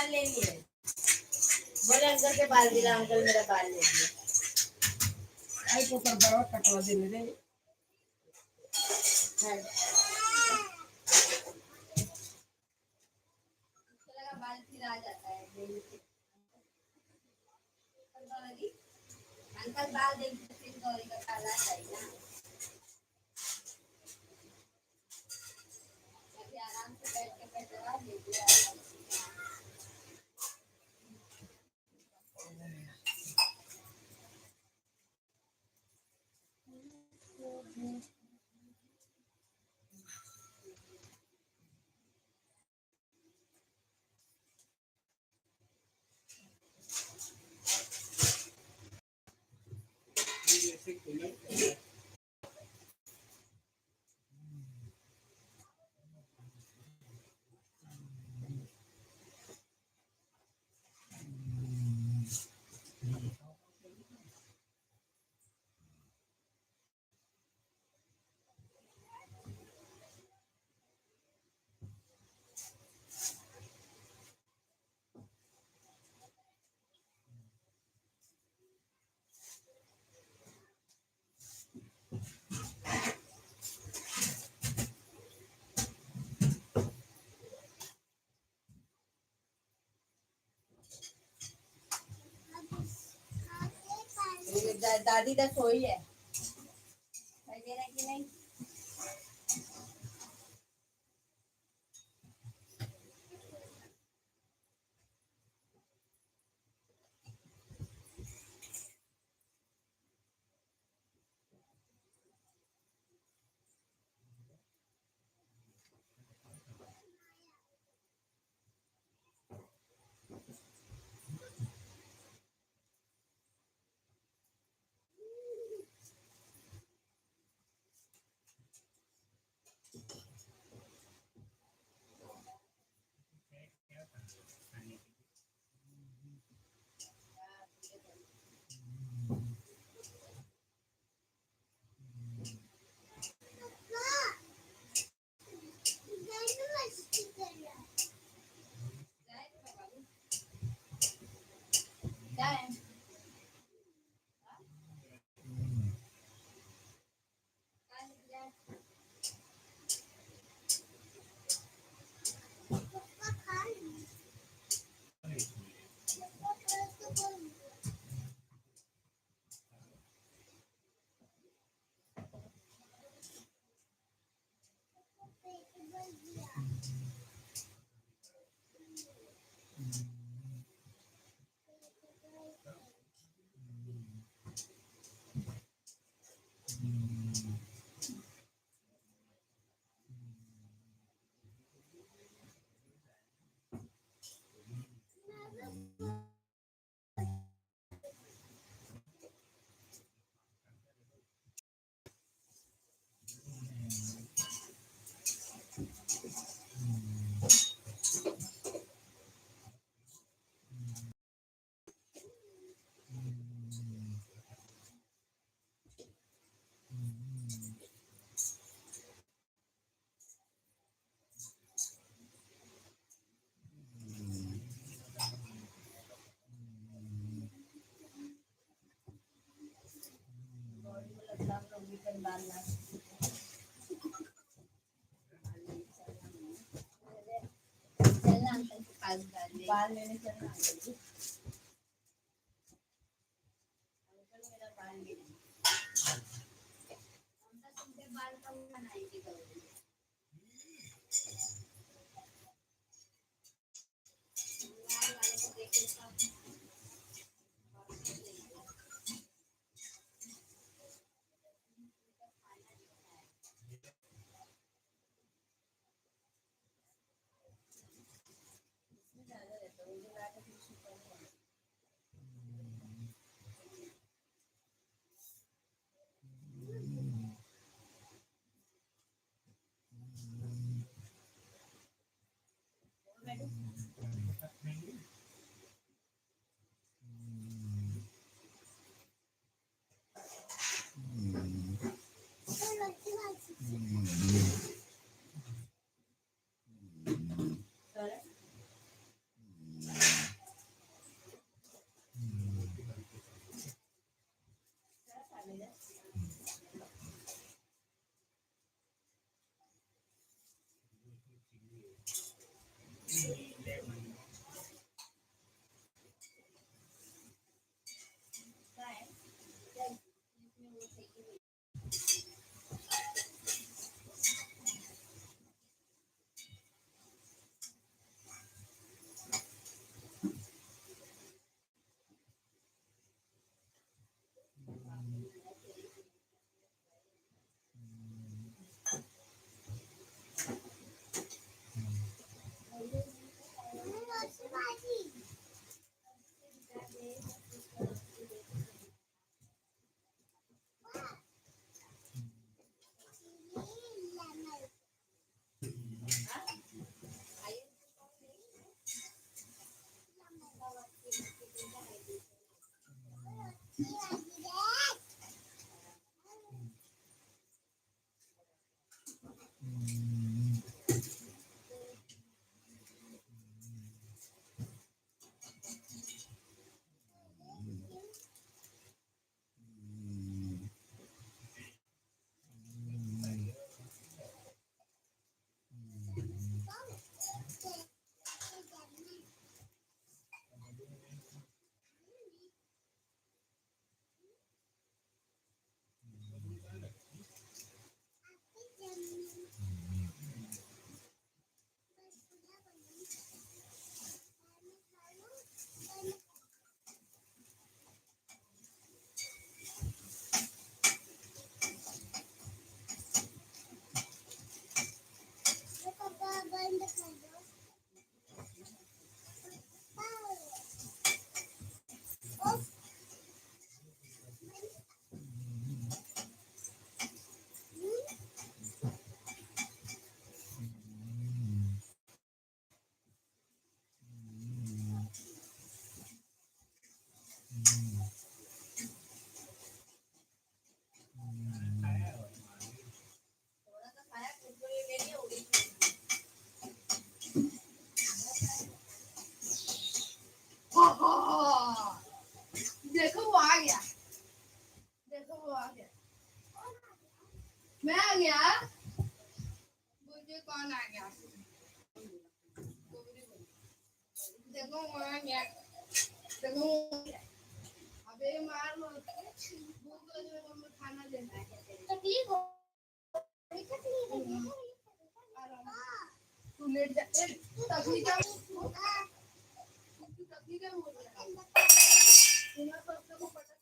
बाल ले लिए, बोले अंकल के बाल दिला, अंकल मेरा बाल ले लिए। आई तो पर बड़ा कटवा दे रे। बाल फिर आ जाता है अंकल बाल देंगे फिर गौरी का काला चाहिए ना, अभी आराम से बैठ के कटवा दीजिए। दादी तक सोई है, कि नहीं? क्या है? बाल लेने चलना अंकल मेरा बाल ले बाल का बनाएंगे गौरी वाले को देखे सब देखो वो आ गया, देखो वो आ गया, मैं आ गया, मुझे कौन आ गया, देखो वो आ गया, देखो अबे मार लो, भूख लगी है मम्मी खाना देना है, तकलीफ हो, तू लेट जा, तकलीफ क्या, तकलीफ क्या बोल रहा है, इन्हें सबसे को पता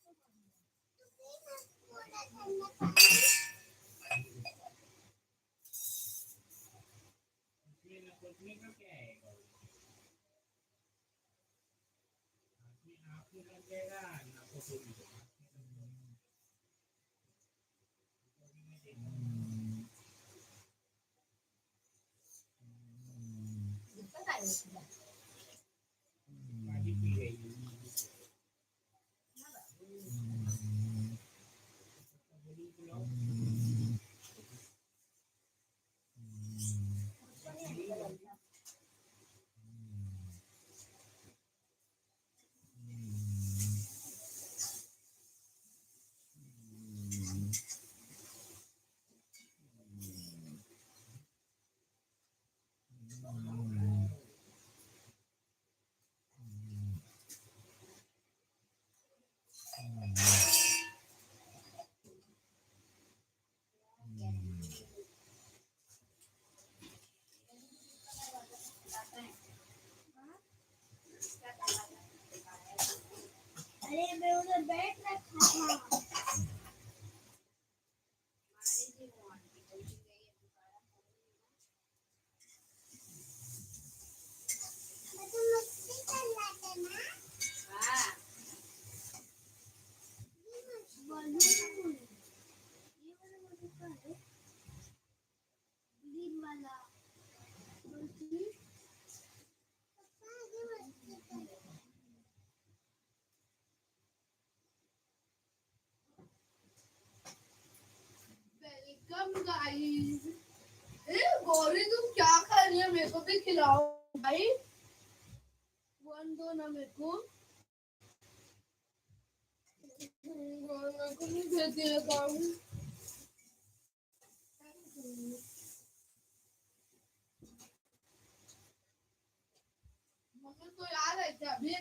अरे मैं उधर बैठ रखा था, वेलकम गाइस। गौरी तुम क्या कर रही है, मेरे को भी खिलाओ भाई, वन दो ना मेरे को, मेरे को नहीं देती है काम, क्या भी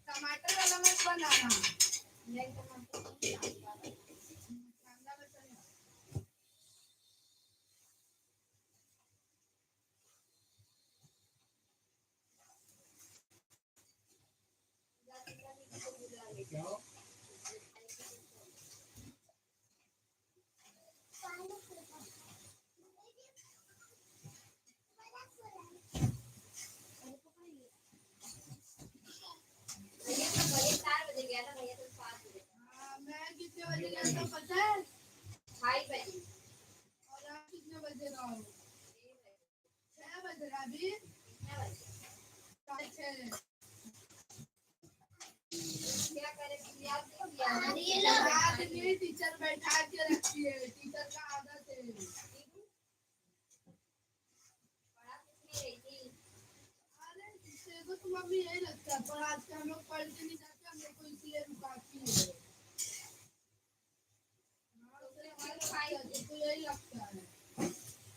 टमाटर वाला मत बनाना नहीं टमाटर कांदा बचा भैया तो भैया 4 बजे गया था भैया तो 7 बजे मैं कितने बजे गया था पता है 2:30 बजे और आप कितने बजे रहो 6 बजे अभी कितना बजे 6 क्या करे याद नहीं किया याद नहीं टीचर बैठा के रखती है टीचर का आदत है पढ़ा कितनी रही थी अरे तेरे को तो मम्मी यही लगता है पर आज हम लोग पढ़ के नहीं जाते हम लोग को इसलिए रुकाती है तो यही लगता है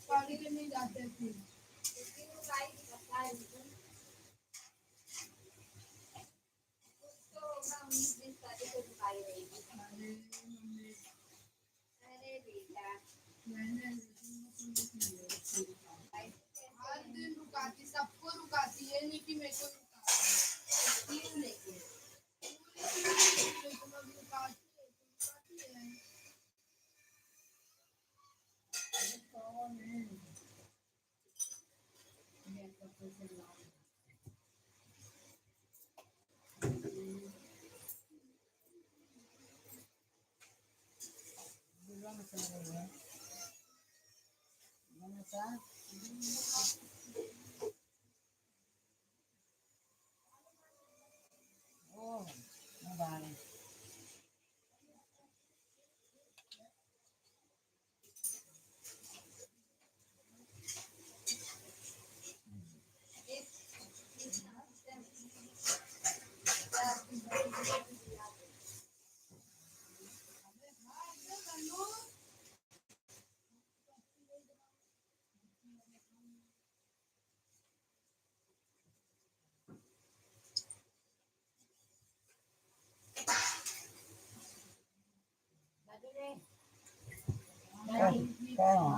पढ़ के नहीं जाते फिर अरे मम्मी अरे बेटा मैंने हर दिन रुकाती सबको रुकाती ये नहीं कि मेरे को रुकाती क्यों लेके रुकाती है कौन है ये तो से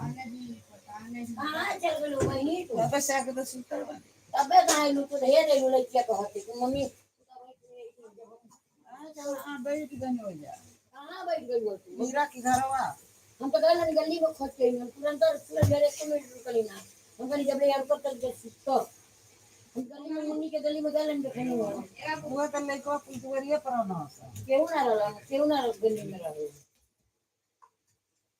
हाँ चल गलो वही तो Apa saya kata sultan? तबे कहाँ लू तो ढेर रे लड़कियां कहते कि mummy Ah, baik kita ni aja. कहाँ बैठ गई हो तू Mira ki garawa. हम तो गए ना गली में खोज के तुरंत पूरा घर एक मिनट रुकली ना हम कहीं जब यार को तक तो हम गली में मुन्नी के गली में गए देखने में Buat kan leko pintuaria para nasa. क्यों ना गली में रहो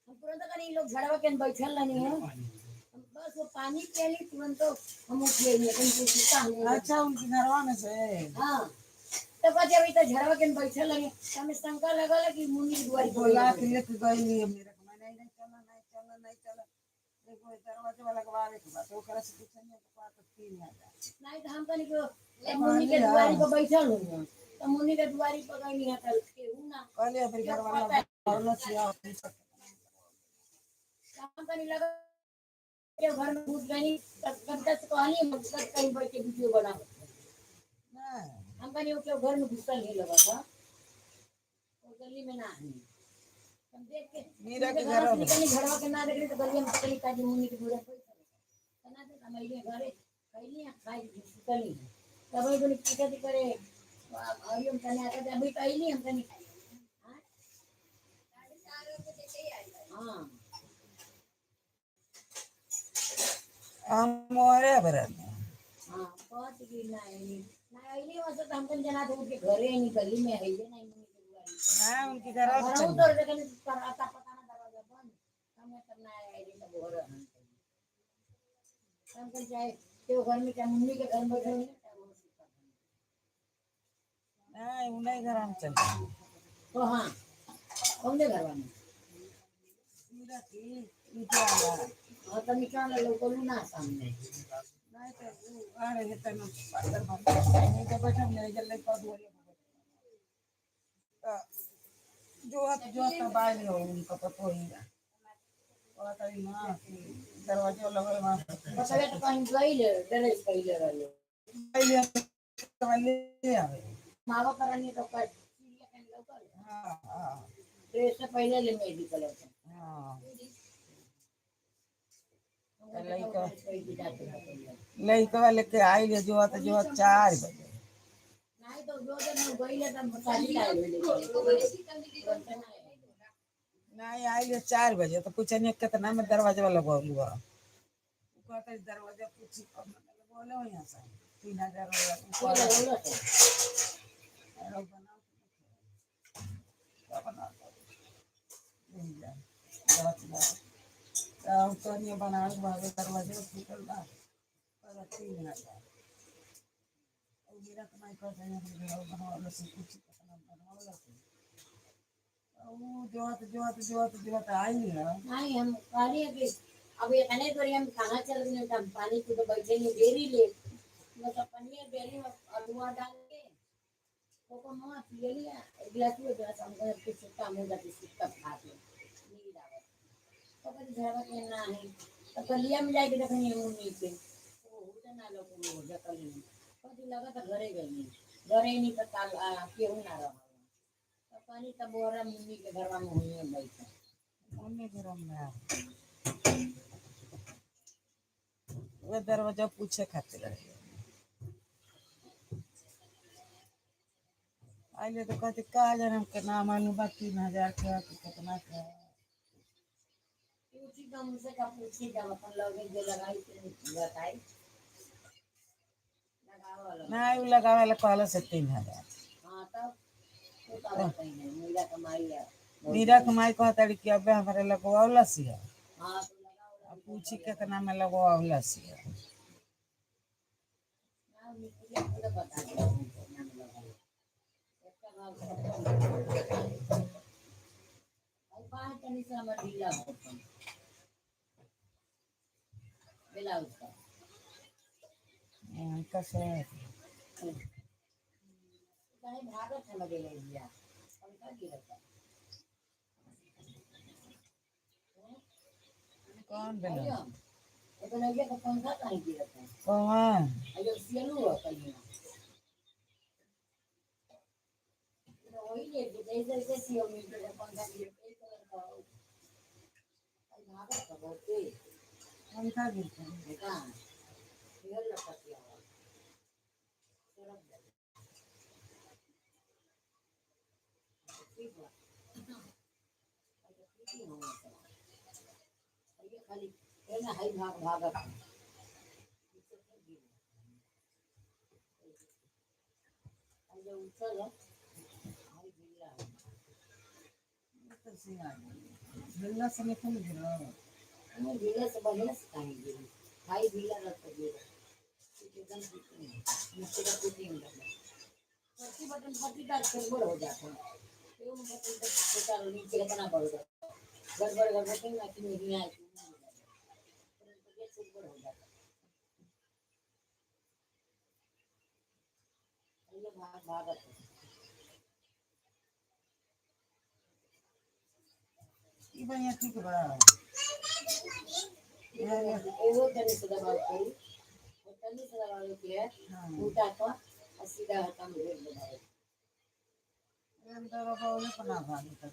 हम तुरंत कहीं लोग झड़वा के बैठल नहीं है हम बस वो पानी के लिए तुरंत हम उठ गए हैं कहीं पूछता हूँ Acha unki garawa na se. हाँ तो बस अभी तो झड़वा के बैठल नहीं हमें शंका लगा कि मुन्नी की दुआरी Bola ki lek goi ni मेरा को नहीं नहीं चला देखो दरवाजे वाला के बारे में तो ओकरा से पूछने के बात तीन आजा. नहीं तो हम कहीं को मुन्नी के दुआरी पर बैठल हूँ तो मुन्नी के दुआरी पर गई नहीं है के हूँ ना कहले फिर घर वाला बोलना सिया हम कहीं लगा के घर में घुस गई तब तक कहानी हम कहीं बैठ के वीडियो बना नहीं हम कहीं उसके घर में घुसा नहीं लगा था और गली में ना आई हम देख के मीरा के घर में कहीं झड़वा के ना देख रहे तो गली में कहीं ताजी मुन्नी की दूर कोई तना तो हमारे घरे कहीं खाई कहीं तब ये बोली टिकट करे अभी हम तने आते अभी कहीं हम कहीं हाँ हमारे बरन हाँ बहुत की ना नहीं वैसे तो हमको जना तो उनके घरे ही निकली में है ये नहीं मुझे दुआरी हां उनकी घर घर उतर लेकिन पर आता पता ना दरवाजा बंद हमें करना है ये सब हो रहा है हम कल जाए तो घर में क्या मम्मी के घर में बैठे हैं नहीं उन्हें घर हम चल तो हाँ कौन दे घर वाले मीरा की नीचे आया और तो निकाल लो को ना सामने ना नहीं तो आ रहे थे ना पातर बन नहीं तो बैठा नहीं जल्दी कर दो जो तो बाहर हो उनका पता ही है और कहीं ना दरवाजे लगे वहां बतावे तो कहीं गई ले ड्रेस पहले रहे पहले वाले आवे मावा करानी तो कर सीरिया कहीं लोकल हां हां ड्रेस से पहले ले मेडिकल है हां लड़का लड़का लेके आई ले जो 4 बजे नहीं तो जो दिन गई ले तब शादी का नहीं आई ले 4 बजे तो पूछे नहीं कितना में दरवाजे वाला बोलू कहते दरवाजा पूछी कब बोले हो यहाँ से 3000 वाला तो बना दरवाजे फूटल बा 3000 मेरा कमाई कर बनवाला से कुछ बनवाला से जो आई नहीं हम पानी अभी अब ये कने तो हम कहाँ चल रहे हैं पानी की तो बैठे नहीं देरी ले मतलब पनीर डेली में आलूआ डाल के तो मां पी लिया एक गिलास में गिलास हमको कुछ काम होगा बिस्किट का खा के नींद आवे तो कभी झड़वा के ना है तो कलिया में जाके देखनी है मुंह नीचे तो होता ना लोग हो जा कली कभी लगा तो घरे गई घरे नहीं तो काल केहू ना रहा तो पानी तब बोरा मम्मी के घर में हुई है बैठा मम्मी घर में वो दरवाजा पूछे खातिर रहे आइले तो कहते कहा जाने के नाम मालूम बा 3000 के कितना के पूछी तो मुझसे का पूछी जब अपन लोग जो लगाई थी बताई लगाओ वाला नहीं वो लगावे ला कहला से 3000 हाँ तब तो का बताई नहीं मेरा कमाई है मीरा कमाई कहता कि अबे हमारे लगवावला सी है हाँ तो लगाओ पूछी कितना में लगवावला सी है ना मुझे पूरा बता दो नाम लगाओ इसका भाव अब बाहर करने से हमारा ढीला होता है ब्लाउज का कैसे कहीं भागत है लगे लिया पंखा गिरता कौन बेला ये तो लगे तो पंखा कहीं गिरता है कौन अयो सियलू हो कहीं तो वही ले जैसे जैसे सियो मीटर पंखा गिरता है कलर का भागत है बहुत तेज पंखा गिरता है देखा ये लगा दिया सरक जाए ठीक है ठीक है ये खाली ये ना हाई भाग भागत जो उछल है हाई गिल्ला है तो सिया बिल्ला से निकल गिरा हमें गिल्ला से बढ़िया से कहीं गिरी हाई गिल्ला रखते गिरा एकदम मुझसे का कुछ नहीं होता पट्टी बटन पट्टी का गड़बड़ हो जाता है क्यों बटन का छोटा नीचे कितना बढ़ जाता गड़बड़ गड़बड़ कहीं ना कहीं नहीं आए तो ये गड़बड़ हो जाता ये भाग भागत ई बढ़िया ठीक बा एगो तनी से दबाव करी तनी से दबाव के उल्टा तो सीधा काम भेज दबाव अंदर बावले पना भागी कर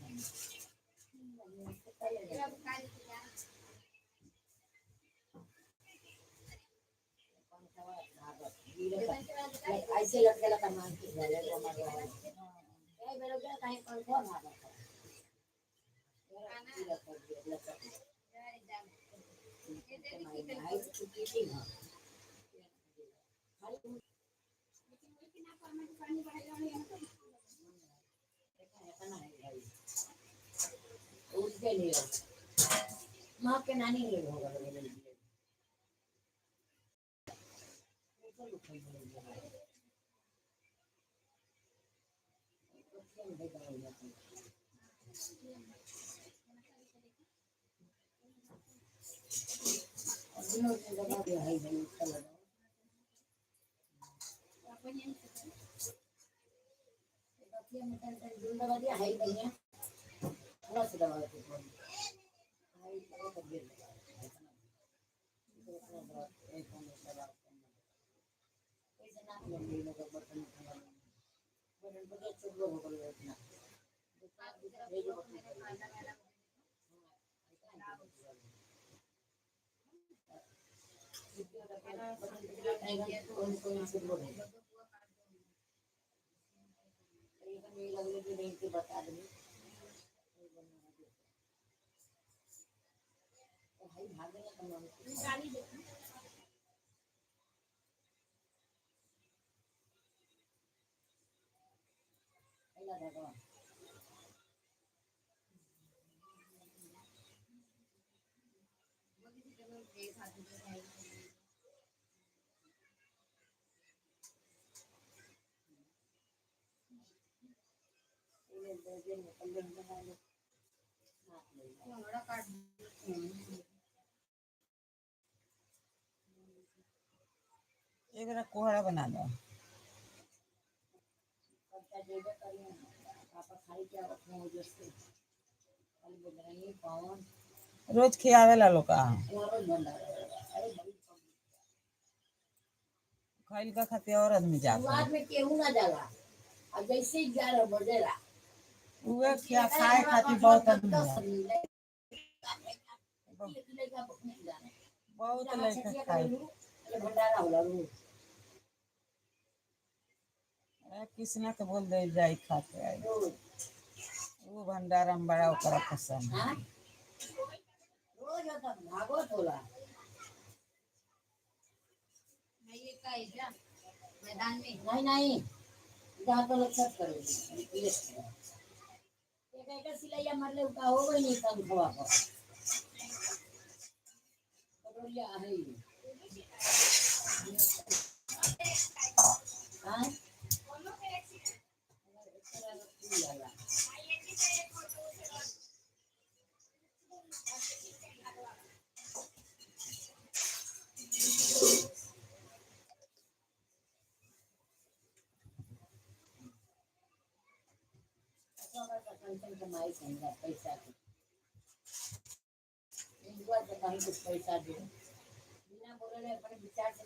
ऐसे लटके लगा मान के झाले तो हमारे ये बेरो क्या कहीं पर कौन भागा उसके लिए माँ के नानी ले होगा बतिया में टेंशन दूर दबा दिया हाई बढ़िया थोड़ा सा दबा के हाई तो कर दे ऐसे ना ले लो बटन बटन पर चुप हो गए इतना भेजो कौन कौन से लोग हैं ये तो मेरी लगने की नहीं थी बता दूँ भाई भागने का काम गाड़ी देखो पहला भगवान ये दे निकल लेंगे ना बड़ा काट एक बार कोहड़ा बना दो सबका जेबे करिए पापा खाई क्या रखना हो जैसे कल बदराई पावन रोज खियावेला लोग का रोज भंडारा अरे बड़ी खैल का खाते और आदमी जाते शुरुआत में केहू ना जाला अब जैसे 11 बजेला उहे खिया खाए खातिर बहुत आदमी जाला बहुत लड़का खाए भंडारा होला रोज कृष्णा के बोल दे जाई खाते आई रोज वो भंडारा में बड़ा ओकरा पसंद हाँ रोज होता भागवत होला ये का है क्या मैदान में नहीं नहीं जहाँ तो लोग सब करेंगे एक एक सिलैया मरले का हो गई नहीं कम खवा पर कटोरिया है ही हाँ कमाई करेंगे पैसा इनको तो कहीं कुछ पैसा दे बिना बोले अपने विचार से